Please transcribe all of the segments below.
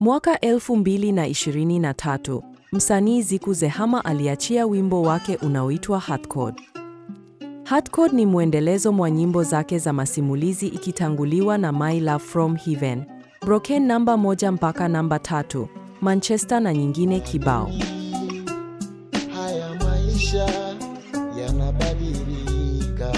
Mwaka 2023, msanii Ziku Zehama aliachia wimbo wake unaoitwa Hardcore. Hardcore ni mwendelezo mwa nyimbo zake za masimulizi ikitanguliwa na My Love From Heaven, Broken namba 1 mpaka namba 3, Manchester na nyingine kibao. Haya maisha yanabadilika.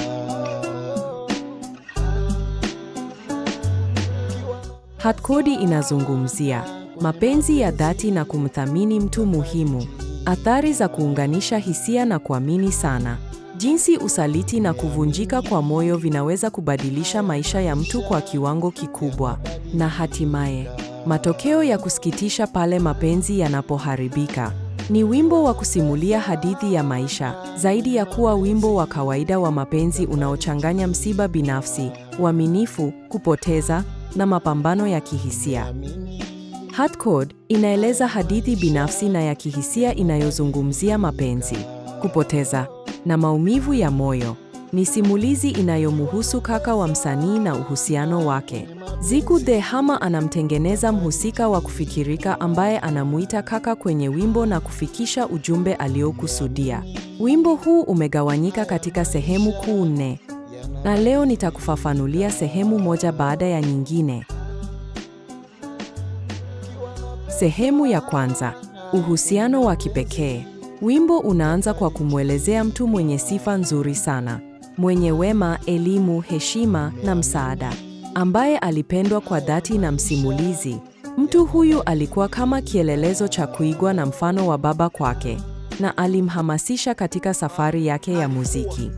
Hardcore inazungumzia mapenzi ya dhati na kumthamini mtu muhimu, athari za kuunganisha hisia na kuamini sana, jinsi usaliti na kuvunjika kwa moyo vinaweza kubadilisha maisha ya mtu kwa kiwango kikubwa, na hatimaye matokeo ya kusikitisha pale mapenzi yanapoharibika. Ni wimbo wa kusimulia hadithi ya maisha, zaidi ya kuwa wimbo wa kawaida wa mapenzi unaochanganya msiba binafsi, uaminifu, kupoteza na mapambano ya kihisia. Hardcore inaeleza hadithi binafsi na ya kihisia inayozungumzia mapenzi, kupoteza na maumivu ya moyo. Ni simulizi inayomhusu kaka wa msanii na uhusiano wake. Ziku Zehama anamtengeneza mhusika wa kufikirika ambaye anamuita kaka kwenye wimbo na kufikisha ujumbe aliokusudia. Wimbo huu umegawanyika katika sehemu kuu 4. Na leo nitakufafanulia sehemu moja baada ya nyingine. Sehemu ya kwanza, uhusiano wa kipekee. Wimbo unaanza kwa kumwelezea mtu mwenye sifa nzuri sana, mwenye wema, elimu, heshima na msaada, ambaye alipendwa kwa dhati na msimulizi. Mtu huyu alikuwa kama kielelezo cha kuigwa na mfano wa baba kwake, na alimhamasisha katika safari yake ya muziki.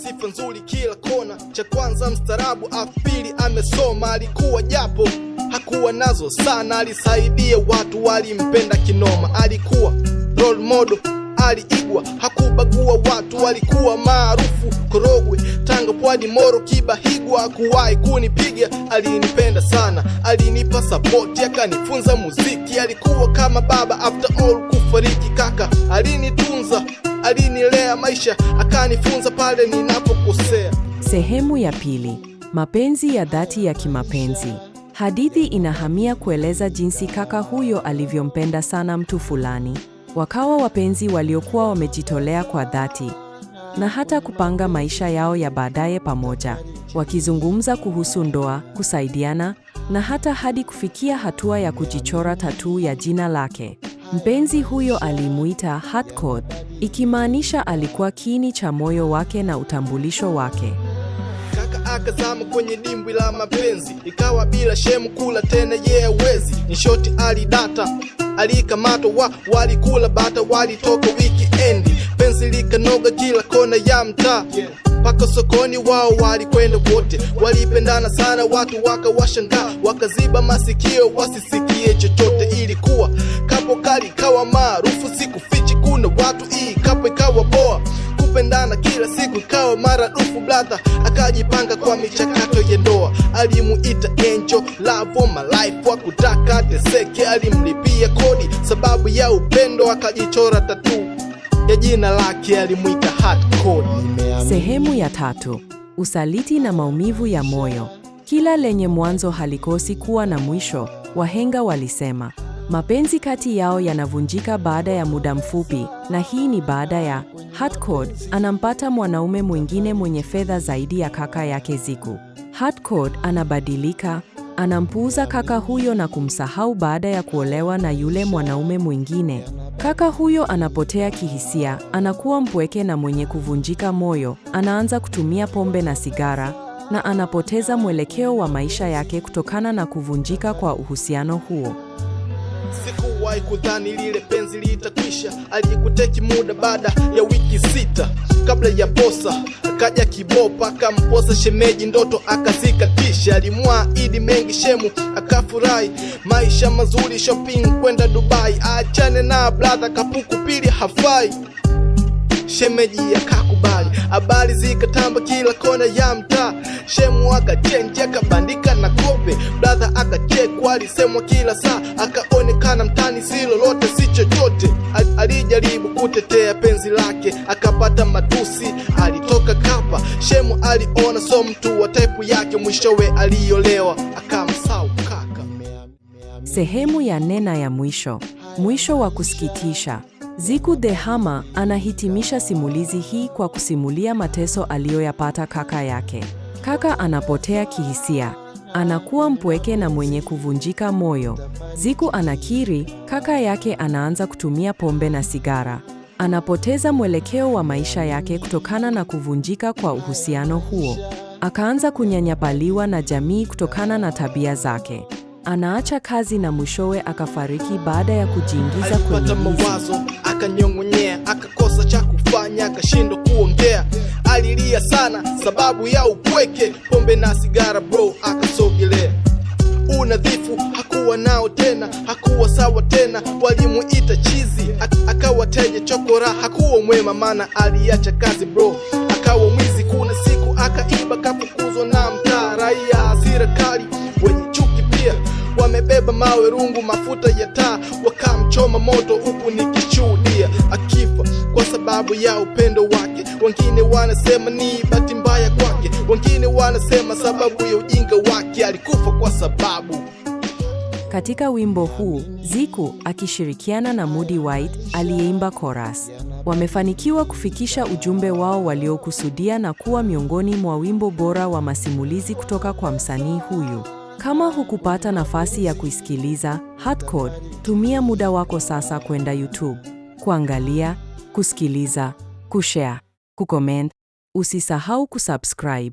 Sifa nzuri kila kona, cha kwanza mstarabu, pili amesoma, alikuwa japo hakuwa nazo sana, alisaidia watu walimpenda kinoma, alikuwa role model, aliigwa, hakubagua watu, alikuwa maarufu Korogwe, Tanga, Pwani, Moro, Kibahigwa, hakuwahi kunipiga, alinipenda sana, alinipa support, akanifunza muziki, alikuwa kama baba after all kufariki. Kaka alinitunza, alinilea maisha, akanifunza pale ninapokosea. Sehemu ya pili, mapenzi ya dhati ya kimapenzi. Hadithi inahamia kueleza jinsi kaka huyo alivyompenda sana mtu fulani. Wakawa wapenzi waliokuwa wamejitolea kwa dhati, na hata kupanga maisha yao ya baadaye pamoja, wakizungumza kuhusu ndoa, kusaidiana, na hata hadi kufikia hatua ya kujichora tattoo ya jina lake. Mpenzi huyo alimuita Hardcore, ikimaanisha alikuwa kiini cha moyo wake na utambulisho wake. Kaka akazama kwenye dimbwi la mapenzi, ikawa bila shemu kula tena hawezi. Ni shoti alidata, alikamatwa, walikula bata, walitoka weekend. Penzi likanoga kila kona ya mtaa, paka sokoni wao walikwenda wote, walipendana sana, watu wakawashangaa, wakaziba masikio wasisikie chochote. Ilikuwa kapo kali, kawa maarufu, sikufichi kuna watu, hii kapo ikawa poa, kupendana kila siku ikawa maradufu. Brother akajipanga kwa michakato ya ndoa, alimuita Angel, love of my life, wakutaka teseke, alimlipia kodi sababu ya upendo, akajichora tattoo ya jina lake, alimuita Hardcore. Sehemu ya tatu, usaliti na maumivu ya moyo. Kila lenye mwanzo halikosi kuwa na mwisho, wahenga walisema. Mapenzi kati yao yanavunjika baada ya muda mfupi, na hii ni baada ya Hardcore anampata mwanaume mwingine mwenye fedha zaidi ya kaka yake Ziku. Hardcore anabadilika, anampuuza kaka huyo na kumsahau baada ya kuolewa na yule mwanaume mwingine. Kaka huyo anapotea kihisia, anakuwa mpweke na mwenye kuvunjika moyo, anaanza kutumia pombe na sigara, na anapoteza mwelekeo wa maisha yake kutokana na kuvunjika kwa uhusiano huo. Sikuwahi kudhani lile penzi litakwisha, alikuteki muda baada ya wiki 6. Kabla ya posa akaja kibopa, akamposa shemeji, ndoto akazikatisha. Alimwaahidi mengi shemu, akafurahi maisha mazuri, shopping kwenda Dubai, aachane na brother kapuku pili hafai. Shemeji akakubali, habari zikatamba kila kona ya mtaa, shemu akachenji, akabandika na kope, brother akachekwa, alisemwa kila saa, akaonekana mtani si lolote si chochote. Alijaribu kutetea penzi lake, akapata matusi, alitoka kapa, shemu aliona so mtu wa type yake, mwishowe aliolewa, akamsahau kaka. Sehemu ya 4 na ya mwisho. Mwisho wa kusikitisha. Ziku the Hammer anahitimisha simulizi hii kwa kusimulia mateso aliyoyapata kaka yake. Kaka anapotea kihisia. Anakuwa mpweke na mwenye kuvunjika moyo. Ziku anakiri, kaka yake anaanza kutumia pombe na sigara. Anapoteza mwelekeo wa maisha yake kutokana na kuvunjika kwa uhusiano huo. Akaanza kunyanyapaliwa na jamii kutokana na tabia zake. Anaacha kazi na mwishowe akafariki baada ya kujiingiza kwenye mawazo, akanyong'onyea, akakosa cha kufanya, akashindwa kuongea. Alilia sana sababu ya upweke, pombe na sigara bro akasogelea. Unadhifu hakuwa nao tena, hakuwa sawa tena, walimuita chizi, akawa teja chokora, hakuwa mwema maana aliacha kazi bro, akawa mwizi. Kuna siku akaiba, kafukuzwa na mtaa. Raia hasira kali, wenye chuki pia, wamebeba mawe, rungu, mafuta ya taa, wakamchoma moto huku nikishuhudia akifa kwa sababu ya upendo wake. Wengine wanasema ni bahati mbaya kwake, wengine wanasema sababu ya ujinga wake, alikufa kwa sababu. Katika wimbo huu, Ziku akishirikiana na Moody White aliyeimba chorus, wamefanikiwa kufikisha ujumbe wao waliokusudia na kuwa miongoni mwa wimbo bora wa masimulizi kutoka kwa msanii huyu. Kama hukupata nafasi ya kuisikiliza Hardcore, tumia muda wako sasa kwenda YouTube, kuangalia, kusikiliza, kushare, kucomment. Usisahau kusubscribe.